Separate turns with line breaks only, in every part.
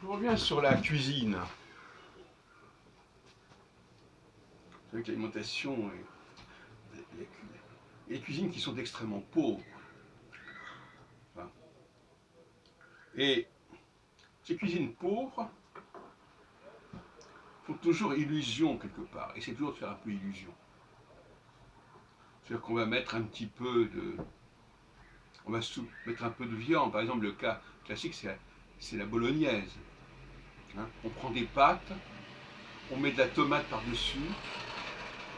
Je reviens sur la cuisine. Avec l'alimentation et les cuisines qui sont extrêmement pauvres. Enfin, et ces cuisines pauvres font toujours illusion quelque part. Et c'est toujours de faire un peu illusion. C'est-à-dire qu'on va mettre un petit peu de. On va mettre un peu de viande. Par exemple, le cas classique, c'est la bolognaise. Hein, on prend des pâtes, on met de la tomate par-dessus,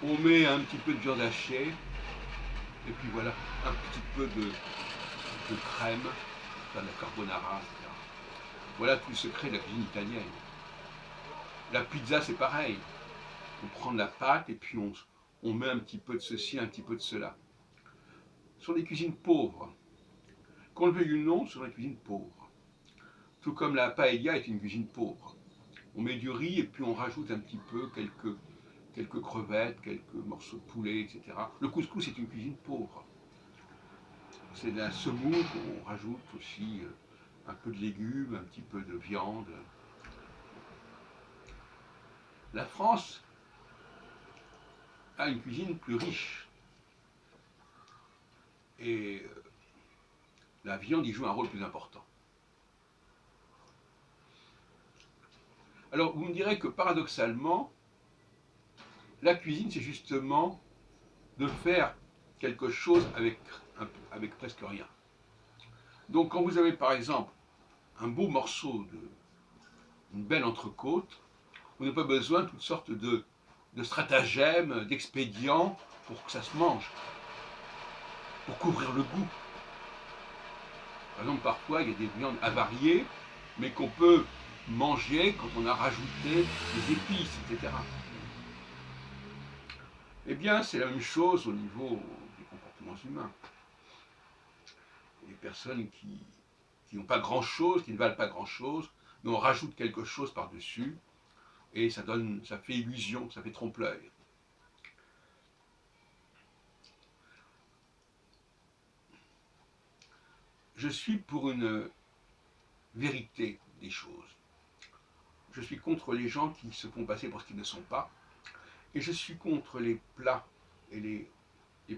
on met un petit peu de viande hachée, et puis voilà, un petit peu de crème, enfin de la carbonara, etc. Voilà tout le secret de la cuisine italienne. La pizza, c'est pareil. On prend de la pâte et puis on met un petit peu de ceci, un petit peu de cela. Ce sont des cuisines pauvres. Qu'on le veuille ou non, ce sont des cuisines pauvres. Tout comme la paella est une cuisine pauvre. On met du riz et puis on rajoute un petit peu quelques crevettes, quelques morceaux de poulet, etc. Le couscous est une cuisine pauvre. C'est de la semoule, on rajoute aussi un peu de légumes, un petit peu de viande. La France a une cuisine plus riche. Et la viande y joue un rôle plus important. Alors vous me direz que paradoxalement, la cuisine c'est justement de faire quelque chose avec presque rien. Donc quand vous avez par exemple un beau morceau une belle entrecôte, vous n'avez pas besoin de toutes sortes de stratagèmes, d'expédients pour que ça se mange, pour couvrir le goût. Par exemple, parfois, il y a des viandes avariées, mais qu'on peut manger quand on a rajouté des épices, etc. Eh bien, c'est la même chose au niveau des comportements humains. Les personnes qui n'ont pas grand-chose, qui ne valent pas grand-chose, mais on rajoute quelque chose par-dessus, et ça fait illusion, ça fait trompe-l'œil. Je suis pour une vérité des choses. Je suis contre les gens qui se font passer pour ce qu'ils ne sont pas, et je suis contre les plats et les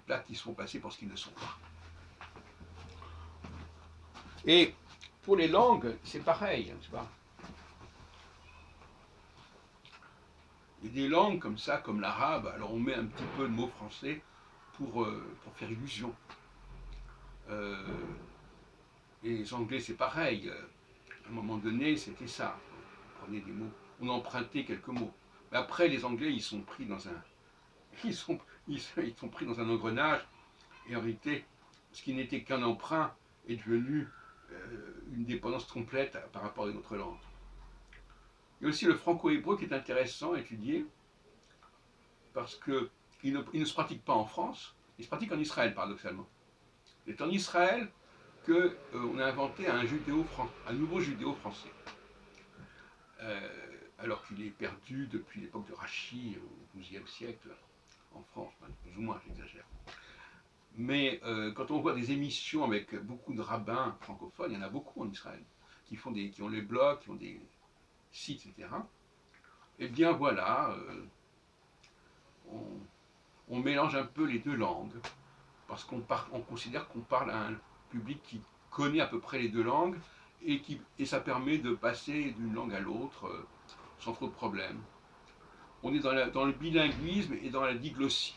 plats qui se font passer pour ce qu'ils ne sont pas. Et pour les langues, c'est pareil, tu vois. Il y a des langues comme ça, comme l'arabe, alors on met un petit peu de mots français pour faire illusion. Et les anglais, c'est pareil. À un moment donné, c'était ça. On prenait des mots, on empruntait quelques mots. Mais après, les Anglais, ils sont pris dans un, ils sont pris dans un engrenage. Et en réalité, ce qui n'était qu'un emprunt est devenu une dépendance complète par rapport à une autre langue. Il y a aussi le franco-hébreu qui est intéressant à étudier parce qu'il ne se pratique pas en France, il se pratique en Israël paradoxalement. C'est en Israël qu'on a inventé un nouveau judéo-français. Alors qu'il est perdu depuis l'époque de Rachid au XIIe siècle en France, plus ou moins, j'exagère. Mais quand on voit des émissions avec beaucoup de rabbins francophones, il y en a beaucoup en Israël, qui ont les blogs, qui ont des sites, etc. Eh bien voilà, on mélange un peu les deux langues, parce on considère qu'on parle à un public qui connaît à peu près les deux langues, et ça permet de passer d'une langue à l'autre sans trop de problèmes. On est dans le bilinguisme et dans la diglossie.